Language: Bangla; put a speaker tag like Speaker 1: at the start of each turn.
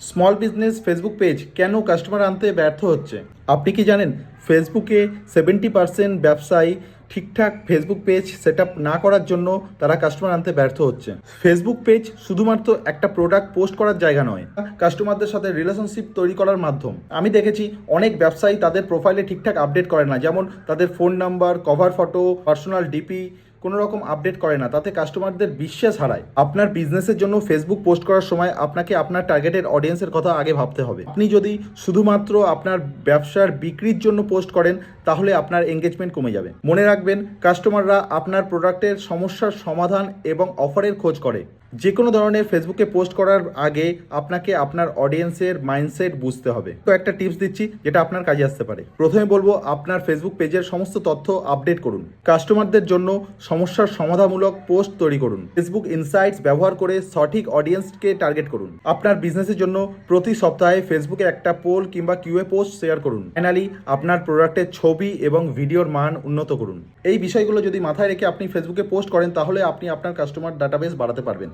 Speaker 1: স্মল বিজনেস ফেসবুক পেজ কেন কাস্টমার আনতে ব্যর্থ হচ্ছে? আপনি কি জানেন ফেসবুকে 70% ব্যবসায়ী ঠিকঠাক ফেসবুক পেজ সেট আপ না করার জন্য তারা কাস্টমার আনতে ব্যর্থ হচ্ছে। ফেসবুক পেজ শুধুমাত্র একটা প্রোডাক্ট পোস্ট করার জায়গা নয়, কাস্টমারদের সাথে রিলেশনশিপ তৈরি করার মাধ্যম। আমি দেখেছি অনেক ব্যবসায়ী তাদের প্রোফাইলে ঠিকঠাক আপডেট করে না, যেমন তাদের phone number, cover photo, personal DP কোনো রকম আপডেট করে না, তাতে কাস্টমারদের বিশ্বাস হারায়। আপনার বিজনেসের জন্য ফেসবুক পোস্ট করার সময় আপনাকে আপনার টার্গেটের অডিয়েন্সের কথা আগে ভাবতে হবে। আপনি যদি শুধুমাত্র আপনার ব্যবসার বিক্রির জন্য পোস্ট করেন তাহলে আপনার এঙ্গেজমেন্ট কমে যাবে। মনে রাখবেন, কাস্টমাররা আপনার প্রোডাক্টের সমস্যার সমাধান এবং অফারের খোঁজ করে। যে কোনো ধরনের ফেসবুকে পোস্ট করার আগে আপনাকে আপনার অডিয়েন্সের মাইন্ডসেট বুঝতে হবে। তো একটা টিপস দিচ্ছি যেটা আপনার কাজে আসতে পারে। প্রথমে বলবো, আপনার ফেসবুক পেজের সমস্ত তথ্য আপডেট করুন। কাস্টমারদের জন্য সমস্যার সমাধানমূলক পোস্ট তৈরি করুন। ফেসবুক ইনসাইটস ব্যবহার করে সঠিক অডিয়েন্সকে টার্গেট করুন। আপনার বিজনেসের জন্য প্রতি সপ্তাহে ফেসবুকে একটা পোল কিংবা কিউএ পোস্ট শেয়ার করুন। ফাইনালি, আপনার প্রোডাক্টের ছবি এবং ভিডিওর মান উন্নত করুন। এই বিষয়গুলো যদি মাথায় রেখে আপনি ফেসবুকে পোস্ট করেন তাহলে আপনি আপনার কাস্টমার ডাটাবেস বাড়াতে পারবেন।